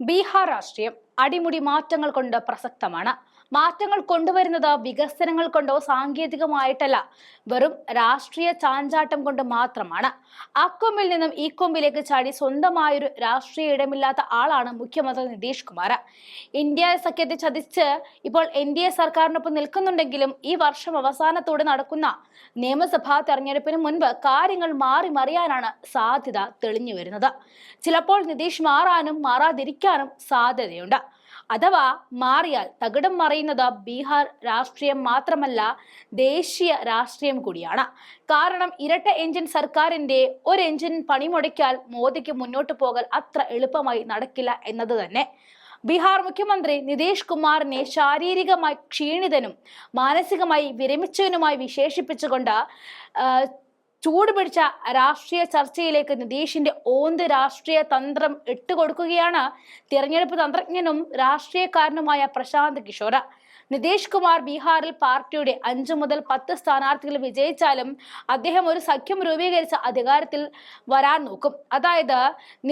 ബീഹാർ രാഷ്ട്രീയം അടിമുടി മാറ്റങ്ങൾ കൊണ്ട് പ്രസക്തമാണ്. മാറ്റങ്ങൾ കൊണ്ടുവരുന്നത് വികസനങ്ങൾ കൊണ്ടോ സാങ്കേതികമായിട്ടല്ല, വെറും രാഷ്ട്രീയ ചാഞ്ചാട്ടം കൊണ്ട് മാത്രമാണ്. ആ കൊമ്പിൽ നിന്നും ഈ കൊമ്പിലേക്ക് ചാടി സ്വന്തമായൊരു രാഷ്ട്രീയ ഇടമില്ലാത്ത ആളാണ് മുഖ്യമന്ത്രി നിതീഷ് കുമാർ. ഇന്ത്യ സഖ്യത്തെ ചതിച്ച് ഇപ്പോൾ NDA സർക്കാരിനൊപ്പം നിൽക്കുന്നുണ്ടെങ്കിലും ഈ വർഷം അവസാനത്തോടെ നടക്കുന്ന നിയമസഭാ തെരഞ്ഞെടുപ്പിന് മുൻപ് കാര്യങ്ങൾ മാറി മറിയാനാണ് സാധ്യത തെളിഞ്ഞു വരുന്നത്. ചിലപ്പോൾ നിതീഷ് മാറാനും മാറാതിരിക്കാനും സാധ്യതയുണ്ട്. അഥവാ മാറിയാൽ തകിടം മറിയുന്നത് ബീഹാർ രാഷ്ട്രീയം മാത്രമല്ല, ദേശീയ രാഷ്ട്രീയം കൂടിയാണ്. കാരണം ഇരട്ട എഞ്ചിൻ സർക്കാരിന്റെ ഒരു എഞ്ചിൻ പണിമുടക്കിയാൽ മോദിക്ക് മുന്നോട്ട് പോകൽ അത്ര എളുപ്പമായി നടക്കില്ല എന്നത് തന്നെ. ബീഹാർ മുഖ്യമന്ത്രി നിതീഷ് കുമാറിനെ ശാരീരികമായി ക്ഷീണിതനും മാനസികമായി വിരമിച്ചവനുമായി വിശേഷിപ്പിച്ചുകൊണ്ട് ചൂടുപിടിച്ച രാഷ്ട്രീയ ചർച്ചയിലേക്ക് നിതീഷിന്റെ ഓന്ത് രാഷ്ട്രീയ തന്ത്രം ഇട്ടുകൊടുക്കുകയാണ് തിരഞ്ഞെടുപ്പ് തന്ത്രജ്ഞനും രാഷ്ട്രീയക്കാരനുമായ പ്രശാന്ത് കിഷോർ. നിതീഷ് കുമാർ ബീഹാറിൽ പാർട്ടിയുടെ 5 മുതൽ 10 സ്ഥാനാർത്ഥികൾ വിജയിച്ചാലും അദ്ദേഹം ഒരു സഖ്യം രൂപീകരിച്ച് അധികാരത്തിൽ വരാൻ നോക്കും. അതായത്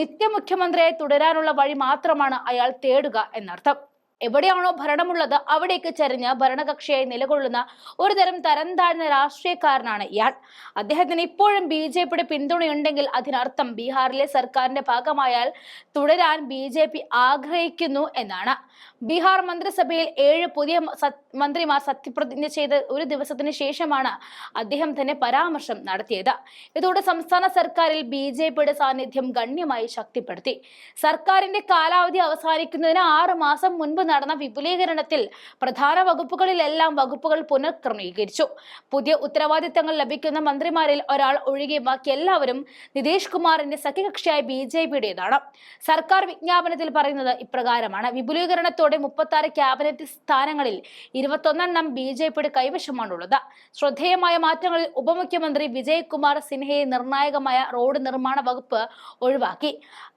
നിത്യമുഖ്യമന്ത്രിയായി തുടരാനുള്ള വഴി മാത്രമാണ് അയാൾ തേടുക എന്നർത്ഥം. എവിടെയാണോ ഭരണമുള്ളത് അവിടേക്ക് ചരിഞ്ഞ് ഭരണകക്ഷിയായി നിലകൊള്ളുന്ന ഒരു തരം താഴ്ന്ന രാഷ്ട്രീയക്കാരനാണ് ഇയാൾ. അദ്ദേഹത്തിന് ഇപ്പോഴും BJPയുടെ പിന്തുണയുണ്ടെങ്കിൽ അതിനർത്ഥം ബീഹാറിലെ സർക്കാരിന്റെ ഭാഗമായാൽ തുടരാൻ BJP ആഗ്രഹിക്കുന്നു എന്നാണ്. ബീഹാർ മന്ത്രിസഭയിൽ 7 പുതിയ മന്ത്രിമാർ സത്യപ്രതിജ്ഞ ചെയ്ത ഒരു ദിവസത്തിന് ശേഷമാണ് അദ്ദേഹം തന്നെ പരാമർശം നടത്തിയത്. ഇതോടെ സംസ്ഥാന സർക്കാരിൽ BJPയുടെ സാന്നിധ്യം ഗണ്യമായി ശക്തിപ്പെടുത്തി. സർക്കാരിന്റെ കാലാവധി അവസാനിക്കുന്നതിന് 6 മാസം മുൻപ് നടന്ന വിപുലീകരണത്തിൽ പ്രധാന വകുപ്പുകളിലെല്ലാം വകുപ്പുകൾ പുനഃക്രമീകരിച്ചു. പുതിയ ഉത്തരവാദിത്തങ്ങൾ ലഭിക്കുന്ന മന്ത്രിമാരിൽ ഒരാൾ ഒഴികെ ബാക്കി എല്ലാവരും നിതീഷ് കുമാറിന്റെ സഖ്യകക്ഷിയായ BJPയുടേതാണ്. സർക്കാർ വിജ്ഞാപനത്തിൽ പറയുന്നത് ഇപ്രകാരമാണ്: വിപുലീകരണത്തോടെ 36 ക്യാബിനറ്റ് സ്ഥാനങ്ങളിൽ 21 BJPയുടെ കൈവശമാണുള്ളത്. ശ്രദ്ധേയമായ മാറ്റങ്ങളിൽ ഉപമുഖ്യമന്ത്രി വിജയ് കുമാർ സിൻഹയെ നിർണായകമായ റോഡ് നിർമ്മാണ വകുപ്പ് ഒഴിവാക്കി.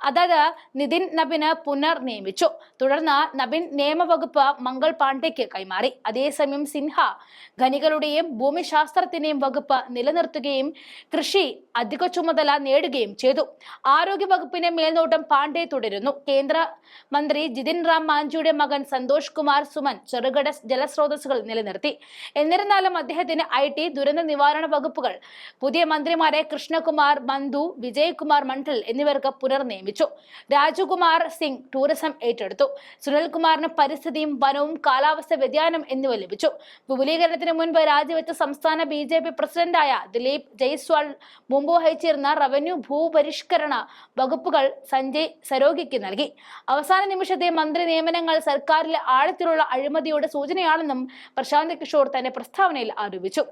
അതായത് നിതിൻ നബിന് പുനർനിയമിച്ചു. തുടർന്ന് നബിൻ നിയമവകുപ്പ് മംഗൾ പാണ്ഡെക്ക് കൈമാറി. അതേസമയം സിൻഹ ഖനികളുടെയും ഭൂമിശാസ്ത്രത്തിന്റെയും വകുപ്പ് നിലനിർത്തുകയും കൃഷി അധിക ചുമതല നേടുകയും ചെയ്തു. ആരോഗ്യ വകുപ്പിന്റെ മേൽനോട്ടം പാണ്ഡെ തുടരുന്നു. കേന്ദ്ര മന്ത്രി ജിതിൻ റാം മാഞ്ചിയുടെ മകൻ സന്തോഷ് കുമാർ സുമൻ ചെറുകിട ജലസ്രോതസ്സുകൾ നിലനിർത്തി. എന്നിരുന്നാലും അദ്ദേഹത്തിന് IT, ദുരന്ത നിവാരണ വകുപ്പുകൾ പുതിയ മന്ത്രിമാരെ കൃഷ്ണകുമാർ ബന്ധു, വിജയ് കുമാർ മണ്ഡൽ എന്നിവർക്ക് പുനർനിയമിച്ചു. രാജകുമാർ സിംഗ് ടൂറിസം ഏറ്റെടുത്തു. സുനിൽകുമാറിന് പരിസ്ഥിതിയും വനവും കാലാവസ്ഥ വ്യതിയാനം എന്നിവ ലഭിച്ചു. വിപുലീകരണത്തിന് മുൻപ് രാജിവെച്ച സംസ്ഥാന BJP പ്രസിഡന്റായ ദിലീപ് ജയ്സ്വാൾ മുമ്പ് വഹിച്ചിരുന്ന റവന്യൂ ഭൂപരിഷ്കരണ വകുപ്പുകൾ സഞ്ജയ് സരോഗിക്ക് നൽകി. അവസാന നിമിഷത്തെ മന്ത്രി നിയമനങ്ങൾ സർക്കാരിലെ ആഴത്തിലുള്ള അഴിമതിയുടെ സൂചനയാണെന്നും പ്രശാന്ത് കിഷോർ തന്റെ പ്രസ്താവനയിൽ ആരോപിച്ചു.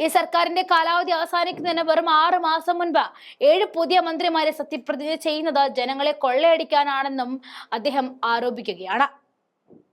ഈ സർക്കാരിന്റെ കാലാവധി അവസാനിക്കുന്നതിന് വെറും 6 മാസം മുൻപ് 7 പുതിയ മന്ത്രിമാരെ സത്യപ്രതിജ്ഞ ചെയ്യുന്നത് ജനങ്ങളെ കൊള്ളയടിക്കാനാണെന്നും അദ്ദേഹം ആരോപിക്കുകയാണ്.